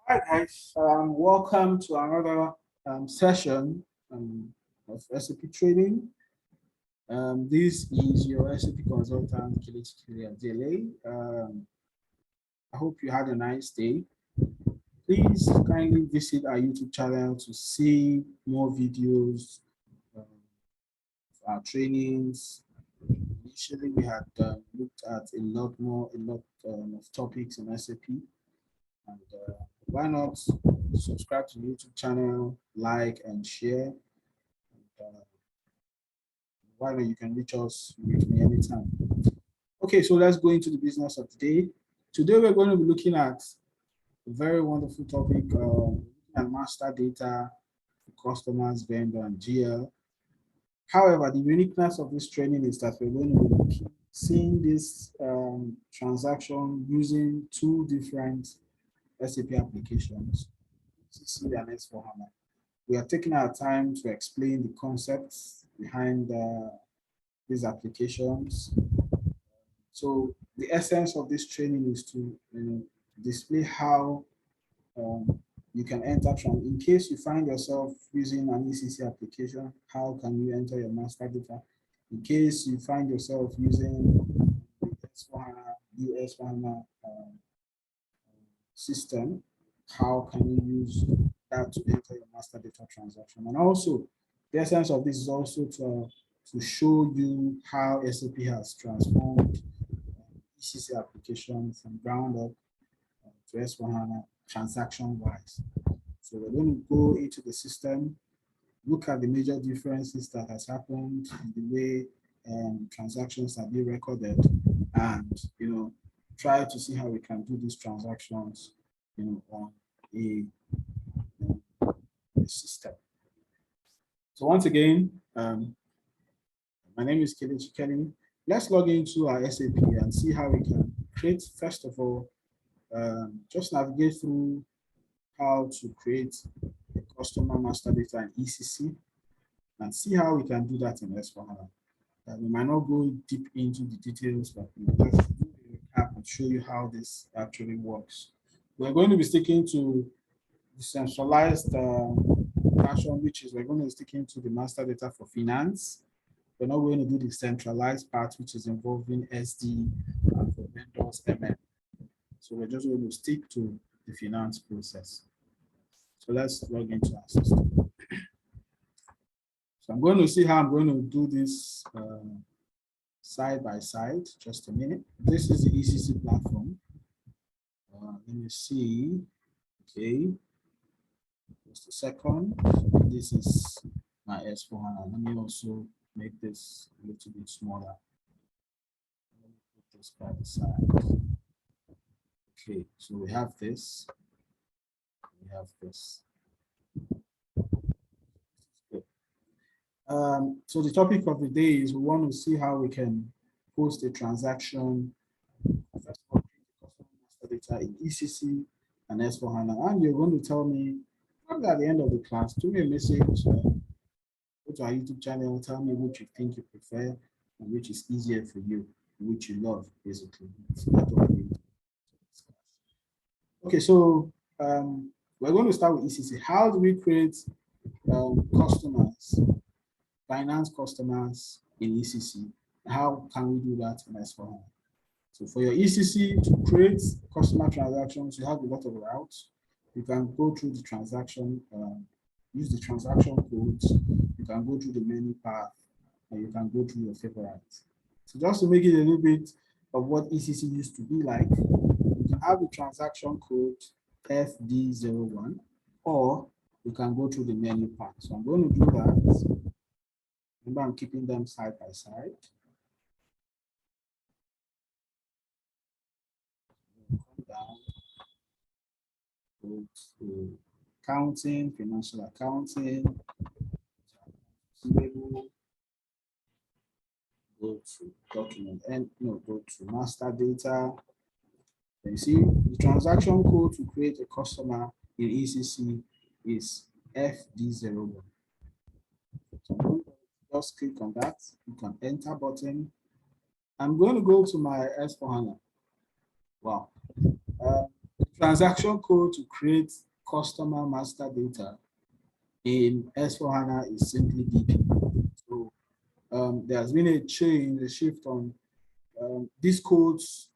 Hi guys, welcome to another session of SAP training. This is your SAP consultant, Kelechi Adele. I hope you had a nice day. Please kindly visit our YouTube channel to see more videos of our trainings. Initially, we had looked at a lot of topics in SAP. And why not subscribe to the YouTube channel, like and share. And, why not you can reach me anytime. Okay, so let's go into the business of the day. Today we're going to be looking at a very wonderful topic and master data, customers, vendor, and GL. However, the uniqueness of this training is that we're going to be seeing this transaction using two different SAP applications, ECC and S/4HANA. We are taking our time to explain the concepts behind these applications. So the essence of this training is to display how you can enter in case you find yourself using an ECC application, how can you enter your master data? In case you find yourself using the S/4HANA system, how can you use that to enter your master data transaction? And also, the essence of this is also to show you how SAP has transformed ECC application from ground up to S/4HANA transaction-wise. So we're going to go into the system, look at the major differences that has happened in the way transactions are being recorded, and try to see how we can do these transactions on a system. So once again, my name is Kelechi Kenny. Let's log into our SAP and see how we can create, first of all, just navigate through how to create a customer master data in ECC and see how we can do that in S/4HANA. We might not go deep into the details, but just do a recap and show you how this actually works. We're going to be sticking to the centralized version, which is we're going to be sticking to the master data for finance. We're not going to do the centralized part, which is involving SD and for vendors, MM. So we're just going to stick to the finance process. So let's log into our system. So I'm going to see how I'm going to do this side by side. Just a minute. This is the ECC platform. Let me see. Okay. Just a second. This is my S/4HANA. Let me also make this a little bit smaller. Let me put this by the side. Okay, so we have this. We have this. Good. So the topic of the day is we want to see how we can post a transaction data in ECC and S/4HANA. And you're going to tell me, probably at the end of the class, do me a message, go to our YouTube channel, tell me which you think you prefer and which is easier for you, which you love, basically. Okay, so we're going to start with ECC. How do we create customers, finance customers in ECC? How can we do that in S/4HANA? So for your ECC to create customer transactions, you have a lot of routes. You can go through the transaction, use the transaction codes. You can go through the menu path, and you can go through your favorites. So just to make it a little bit of what ECC used to be like, you can have the transaction code FD01, or you can go through the menu path. So I'm going to do that. Remember, I'm keeping them side by side. Come down, go to accounting, financial accounting, go to document and go to master data. You see the transaction code to create a customer in ECC is FD01. So just click on that, you can enter button. I'm going to go to my S/4HANA. Wow. The transaction code to create customer master data in S/4HANA is simply BP. So there has been a change, a shift on these codes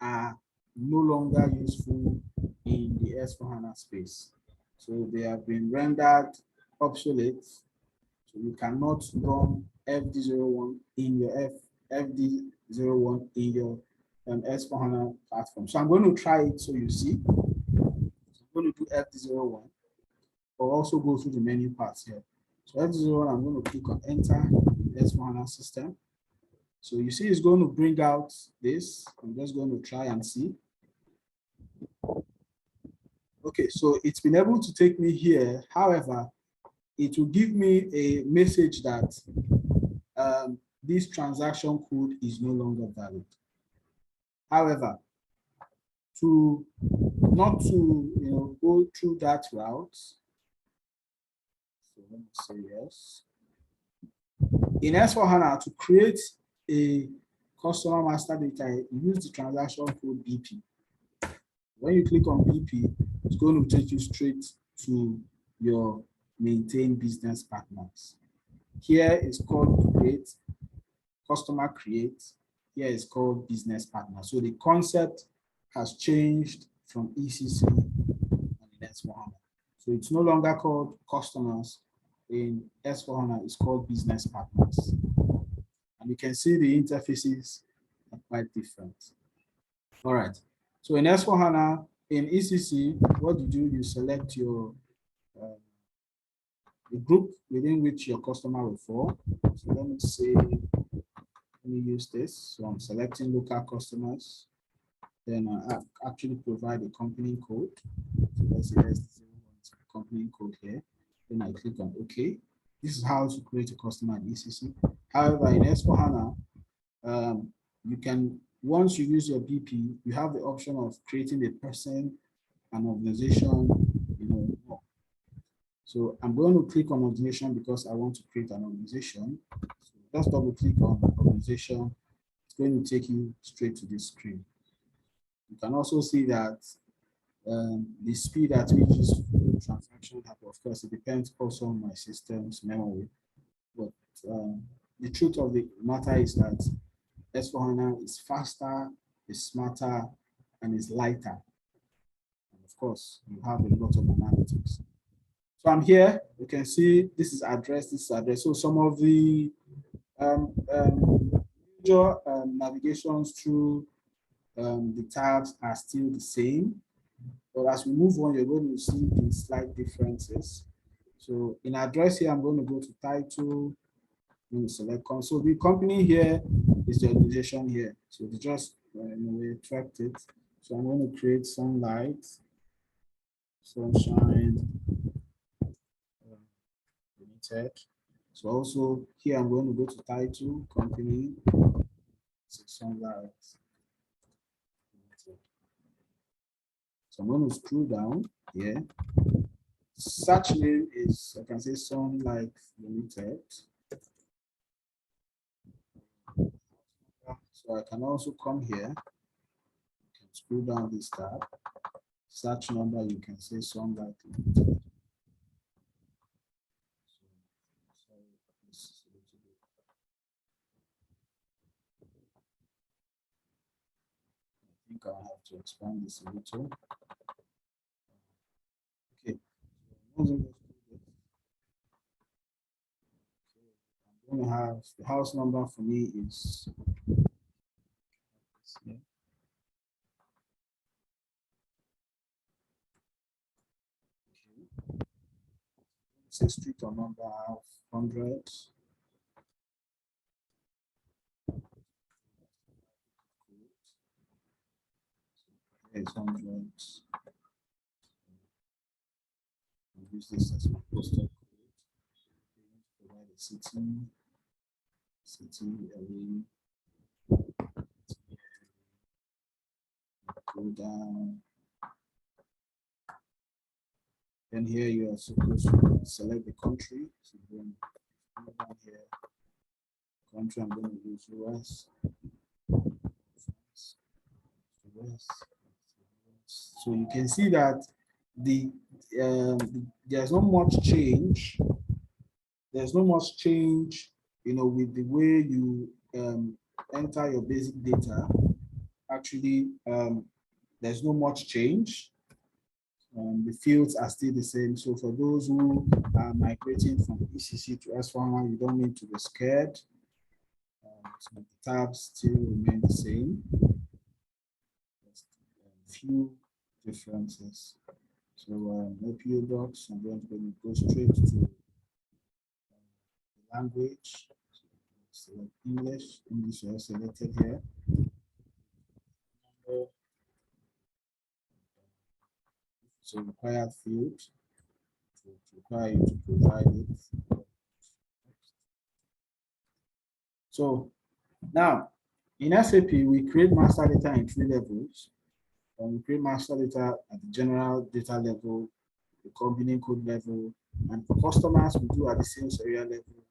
are no longer useful in the S/4HANA space. So they have been rendered obsolete. So you cannot run FD01 in your FD01 in your S/4HANA platform. So I'm going to try it so you see. I'm going to do FD01, or also go through the menu parts here. So FD01, I'm going to click on enter S/4HANA system. So you see it's going to bring out this. I'm just going to try and see. Okay, so it's been able to take me here. However, it will give me a message that this transaction code is no longer valid. However, to not to go through that route, so let me say yes. In S/4HANA, to create a customer master data, you use the transaction code BP. When you click on BP, it's going to take you straight to your maintain business partners. Here is called create, customer create. Here is called business partner. So the concept has changed from ECC and in S/4HANA. So it's no longer called customers. In S/4HANA, it's called business partners. And you can see the interfaces are quite different. All right. So in S/4HANA, in ECC, what you do, you select your the group within which your customer will fall. So let me say, let me use this. So I'm selecting local customers. Then I actually provide a company code. So let's say there's the company code here. Then I click on OK. This is how to create a customer in ECC. However, in S/4HANA, you can, once you use your BP, you have the option of creating a person, an organization, more. So I'm going to click on organization because I want to create an organization. So just double click on organization. It's going to take you straight to this screen. You can also see that the speed at which this transaction happens, of course, it depends also on my system's memory. But the truth of the matter is that S/4HANA is faster, is smarter, and is lighter. And of course, you have a lot of analytics. So I'm here. You can see this is address, this is address. So some of the major navigations through the tabs are still the same. But as we move on, you're going to see the slight differences. So in address here, I'm going to go to title. I'm going to select console. The company here is the organization here. So they just in a way tracked it. So I'm going to create Sunlight, Sunshine Limited. So also here I'm going to go to title, company, Sunlight. So I'm going to scroll down here. Search name is, I can say Sunlight Limited. So I can also come here, you can scroll down this tab. Search number, you can say Sunlight Limited. I think I'll have to expand this a little. Okay. I'm going to have the house number for me is here. Okay. Say street or number, I have 100. It's 100. I'll use this as my postal code. Provide a city, go down. Then here you are supposed to select the country. So then down here, country, I'm going to use US. So you can see that there's not much change. There's not much change, with the way you enter your basic data. Actually, there's not much change. The fields are still the same. So for those who are migrating from ECC to S/4HANA, you don't need to be scared. So the tabs still remain the same. Just a few differences. So no PO docs, I'm going to go straight to the language. Select English. English is selected here. So required field to require you to provide it. So now in SAP, we create master data in 3 levels. We create master data at the general data level, the company code level, and for customers, we do at the sales area level.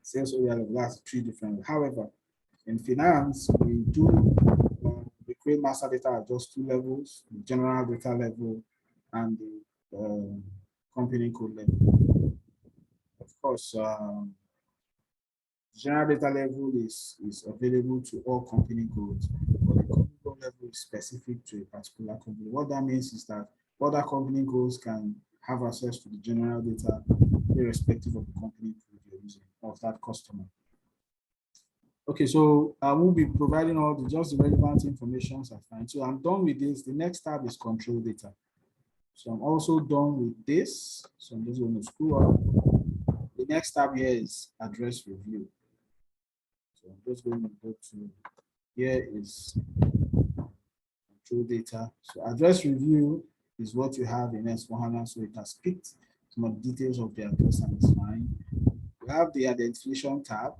Sales area level, that's 3 different. However, in finance, we create master data at just 2 levels, the general data level and the company code level. Of course, general data level is available to all company codes, but the company code level is specific to a particular company. What that means is that other company codes can have access to the general data irrespective of the company code you're using of that customer. Okay, so I will be providing all just the relevant information I find. So I'm done with this. The next tab is control data. So I'm also done with this. So I'm just going to scroll up. The next tab here is address review. So I'm just going to go to here is control data. So address review is what you have in S/4HANA. So it has picked some of the details of the address and it's fine. We have the identification tab.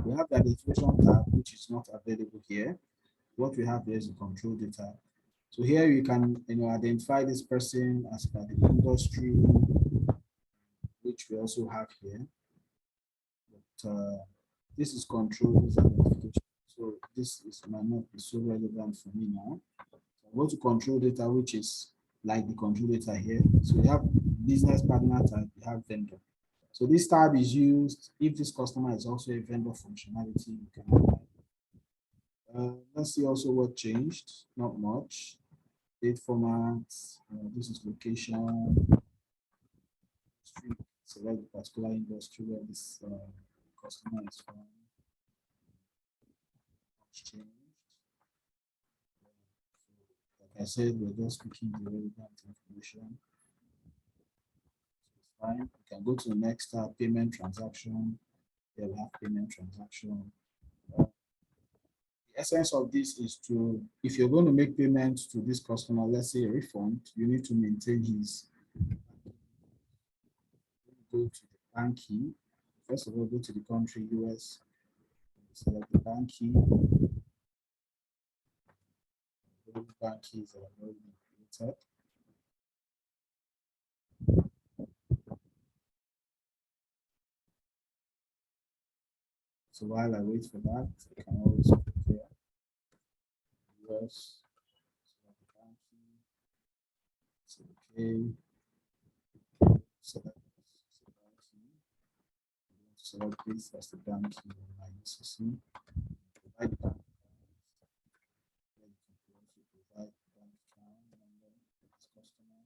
We have the identification tab, which is not available here. What we have here is the control data. So here you can identify this person as per the industry, which we also have here. But this is control, this is identification. So this might not be so relevant for me now. So go to control data, which is like the control data here. So we have business partner type, we have vendor. So this tab is used if this customer is also a vendor functionality. You can let's see also what changed. Not much. Date format. This is location. Select the particular industry where this customer is from. Much changed. Like I said, we're just picking the relevant information. Fine. We can go to the next tab, payment transaction. Here we have payment transaction. The essence of this is to, if you're going to make payments to this customer, let's say a refund, you need to maintain his. Go to the bank key. First of all, go to the country US. Select the bank key. The bank keys are already created. So while I wait for that, I can always put here US, select the bank key, select select this as the bank key on my ECC. Provide the bank account. Then you can also provide the bank account number for this customer.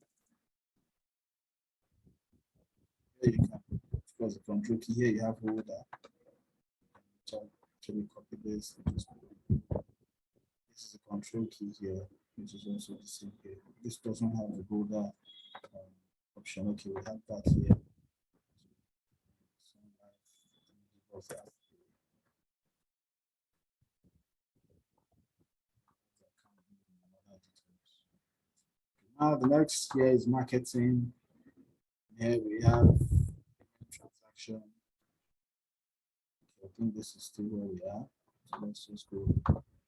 Here you can, of course, the control key here you have holder. Actually copy this. This is the control key here, which is also the same here. This doesn't have the holder option. Okay, we have that here. Now the next here is marketing. Here we have transaction. I think this is still where we are. So let's just go.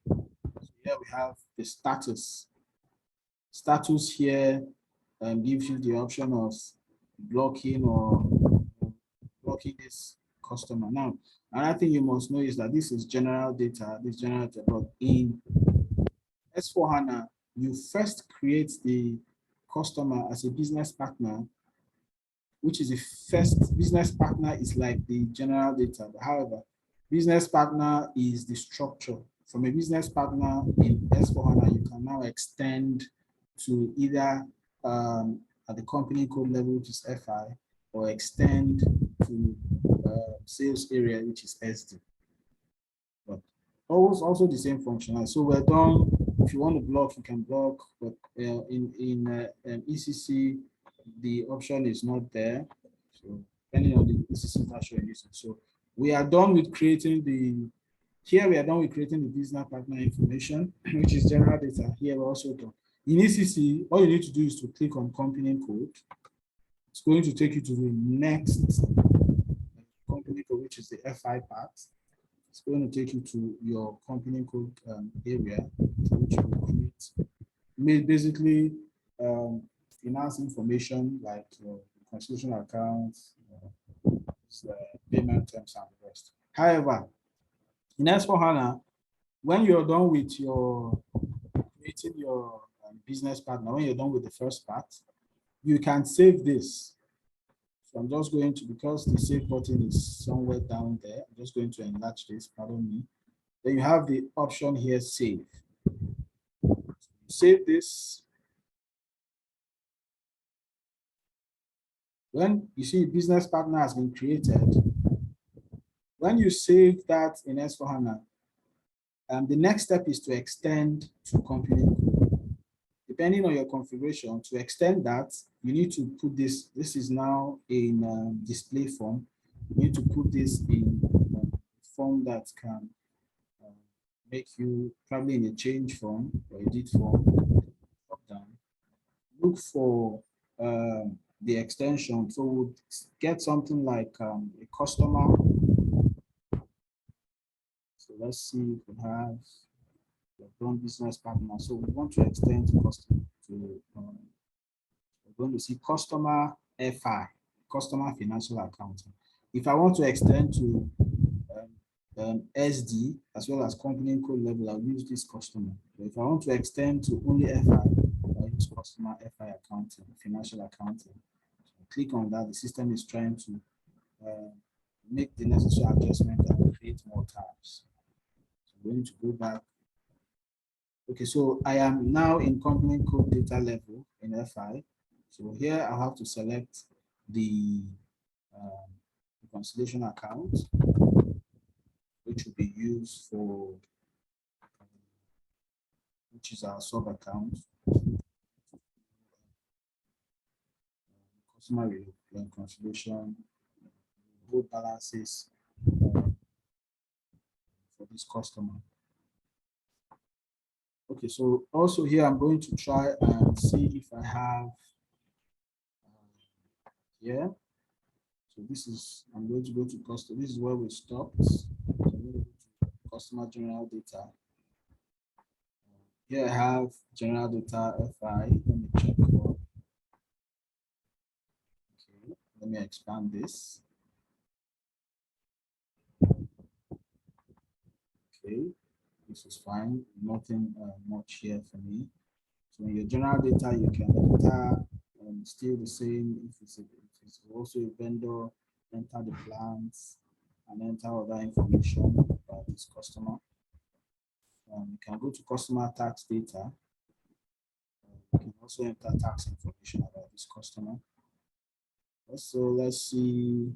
So here we have the status. Status here gives you the option of blocking or blocking this customer. Now, Another thing you must know is that this is general data, this general data, but in S/4HANA, you first create the customer as a business partner, which is the first business partner is like the general data. However, business partner is the structure. From a business partner in S/4HANA, you can now extend to either at the company code level, which is FI, or extend to sales area, which is SD. But always also the same function. So we're done. If you want to block, you can block, but in ECC, the option is not there. So depending on the ECC that you're using. So we are done with creating the, here we are done with creating the business partner information, which is general data. Here we're also done. In ECC, all you need to do is to click on company code. It's going to take you to the next company code, which is the FI part. It's going to take you to your company code area, which you will create. Basically, finance information like your constitution accounts, payment terms, and the rest. However, in S/4HANA, when you're done with your creating your business partner, when you're done with the first part, you can save this. So I'm just going to, because the save button is somewhere down there, I'm just going to enlarge this, pardon me. Then you have the option here, save. Save this. When you see business partner has been created, when you save that in S/4HANA, the next step is to extend to company code. Depending on your configuration, to extend that, you need to put this. This is now in display form. You need to put this in a form that can make you probably in a change form or edit form. Drop down. Look for the extension. So we'll get something like a customer. So let's see if we have the business partner. So we want to extend to customer to we're going to see customer FI, customer financial accounting. If I want to extend to SD as well as company code level, I'll use this customer. But if I want to extend to only FI, I'll use customer FI accounting, financial accounting. So click on that. The system is trying to make the necessary adjustment and create more tabs. So I'm going to go back. Okay, so I am now in company code data level in FI. So here I have to select the reconciliation account, which will be used for, which is our sub account. Customer reconciliation, both balances for this customer. Okay, so also here I'm going to try and see if I have here. So this is, I'm going to go to customer. This is where we stopped. So I'm going to go to customer general data. Here I have general data FI. Let me check for. Okay, let me expand this. Okay, this is fine. Nothing much here for me. So in your general data, you can enter still the same. If it's also a vendor, enter the plans and enter other information about this customer. You can go to customer tax data. You can also enter tax information about this customer. So let's see.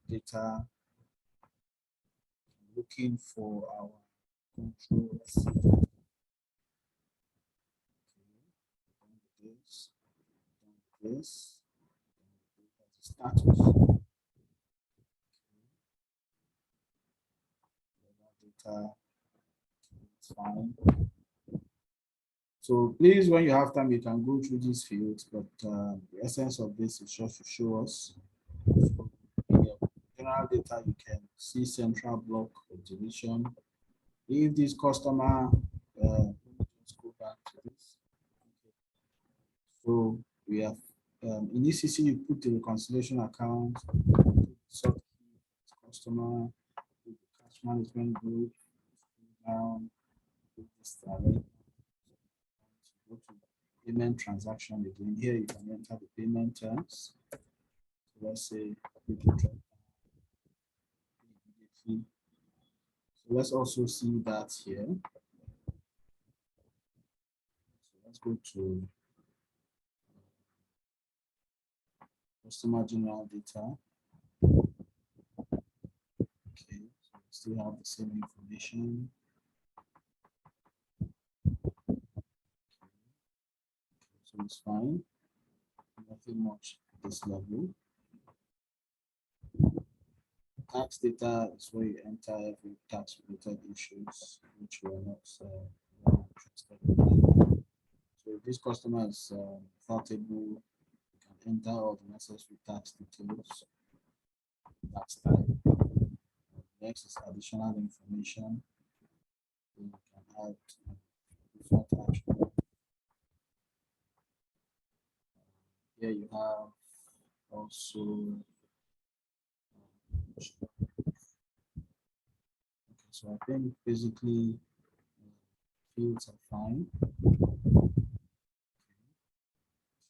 Data. Looking for our control. Let's see. This status. Data. It's fine. So please, when you have time, you can go through these fields, but the essence of this is just to show us. So in your general data, you can see central block of division. If this customer, let me just go back to this. Okay. So we have in ECC, you put the reconciliation account, sort customer, the cash management group, down, put this direct, go to payment transaction again. Here you can enter the payment terms. So let's say immediately. So let's also see that here. So let's go to customer general data. Okay, so we still have the same information. So it's fine. Nothing much at this level. Tax data is where you enter every tax related issues, which we are not interested in. So if this customer is faultable, you can enter all the necessary tax details, tax type. Next is additional information. You can add different attributes. Here you have also okay, so I think basically fields are fine.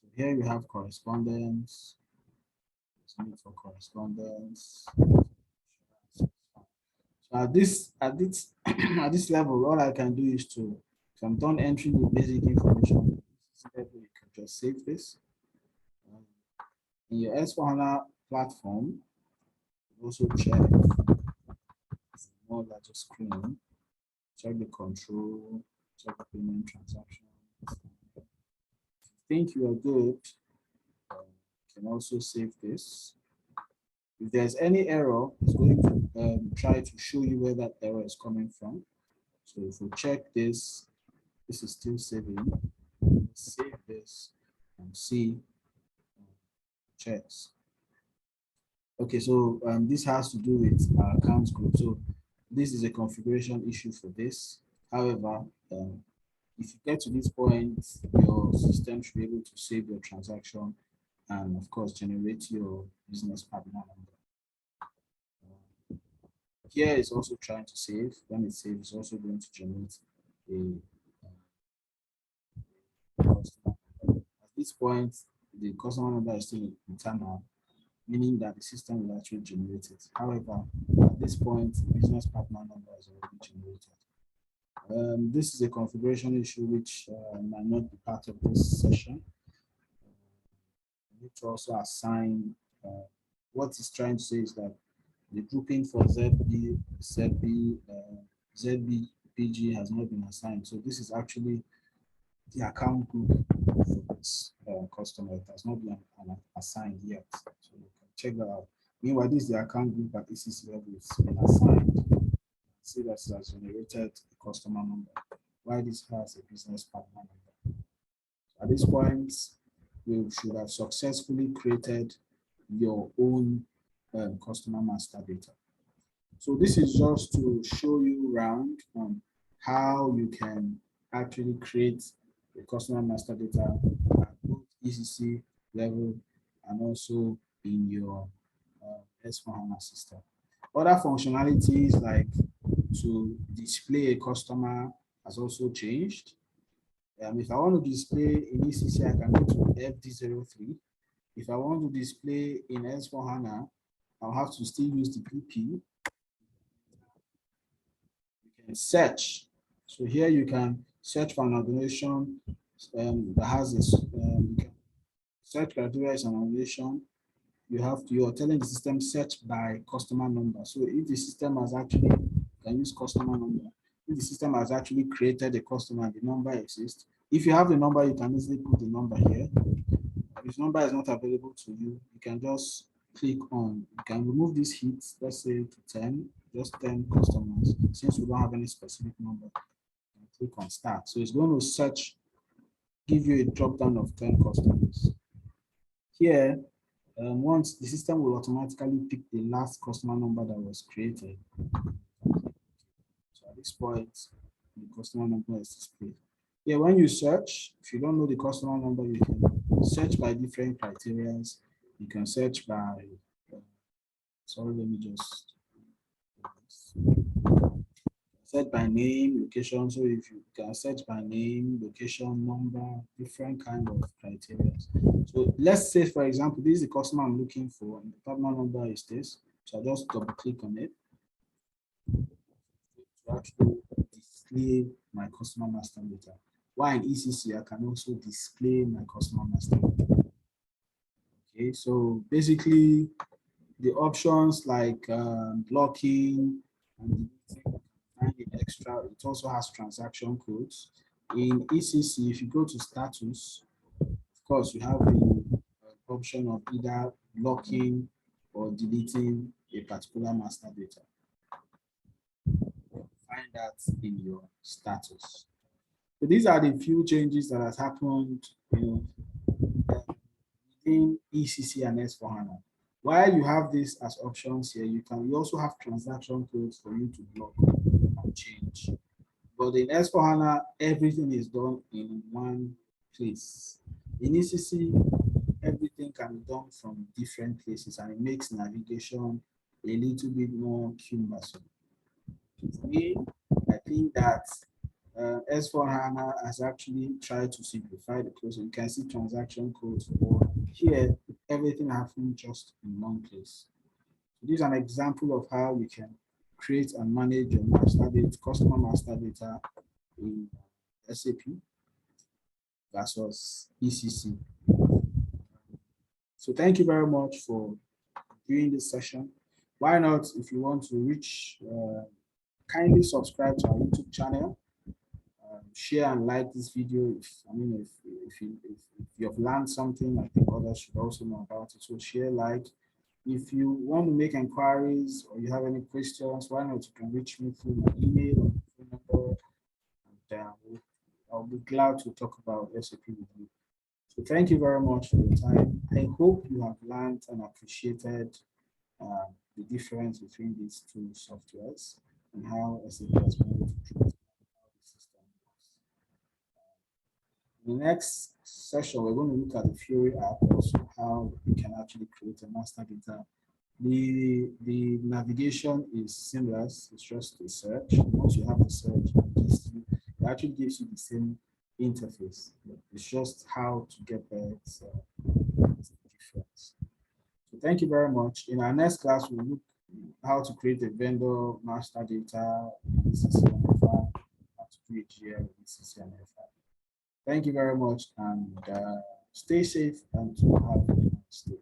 So here you have correspondence. Let's need for correspondence. So at this at this level, all I can do is to, if I'm done entering the basic information, you can just save this. In your S/4HANA platform, also check more larger screen, check the control, check the payment transaction. If you think you are good, you can also save this. If there's any error, it's going to try to show you where that error is coming from. So if we check this, this is still saving. Save this and see checks. Okay, so this has to do with our accounts group. So this is a configuration issue for this. However, if you get to this point, your system should be able to save your transaction and of course generate your business partner number. Here is also trying to save. When it saves, it's also going to generate a customer number. At this point, the customer number is still internal, meaning that the system will actually generate it. However, at this point, the business partner number is already generated. This is a configuration issue which might not be part of this session. You need to also assign, what it's trying to say is that the grouping for ZBPG has not been assigned. So this is actually the account group for this customer. It has not been assigned yet. So you can check that out. Meanwhile, this is the account group at ECC level. It's been assigned. See that it has generated a customer number. Why this has a business partner number? At this point, you should have successfully created your own customer master data. So this is just to show you around on how you can actually create the customer master data at both ECC level and also in your S/4HANA system. Other functionalities like to display a customer has also changed. If I want to display in ECC, I can go to FD03. If I want to display in S/4HANA, I'll have to still use the PP. You can search. So here you can search for an organization that has this. You can search criteria as an organization. You are telling the system search by customer number. So if the system has actually, can use customer number. If the system has actually created a customer, the number exists. If you have the number, you can easily put the number here. If number is not available to you, you can just click on, you can remove these hits, let's say to 10, just 10 customers. Since we don't have any specific number, you can click on start. So it's going to search, give you a drop down of 10 customers. Here, once the system will automatically pick the last customer number that was created. So at this point, the customer number is displayed. Yeah, when you search, if you don't know the customer number, you can search by different criteria. You can search by, sorry, let me just search by name, location. So if you can search by name, location, number, different kind of criteria. So let's say, for example, this is the customer I'm looking for, and the partner number is this. So I'll just double click on it to actually display my customer master data. While in ECC, I can also display my customer master data. Okay, so basically, the options like blocking and the extra, it also has transaction codes. In ECC, if you go to status, of course, you have the option of either blocking or deleting a particular master data. Find that in your status. So these are the few changes that has happened, within ECC and S4HANA. While you have this as options here, you also have transaction codes for you to block and change. But in S4HANA, everything is done in one place. In ECC, everything can be done from different places, and it makes navigation a little bit more cumbersome. For me, I think that S4HANA has actually tried to simplify the process. You can see transaction codes for here, everything happens just in one place. So this is an example of how you can create and manage your master data, customer master data in SAP versus ECC. So thank you very much for doing this session. Why not, if you want to reach, kindly subscribe to our YouTube channel. Share and like this video. If you have learned something, I think others should also know about it. So share, like. If you want to make inquiries or you have any questions, why not, you can reach me through my email or phone number, and I'll be glad to talk about SAP with you. So thank you very much for your time. I hope you have learned and appreciated the difference between these two softwares and how SAP has been able to transform how the system works. In the next session, we're going to look at the Fury app, also how you can actually create a master data. The navigation is seamless. It's just a search. Once you have the search, it actually gives you the same interface. It's just how to get there. It's the difference. So thank you very much. In our next class, we'll look how to create a vendor master data in ECC&FI, how to create GL in ECC&FI. Thank you very much, and stay safe and to have a nice day.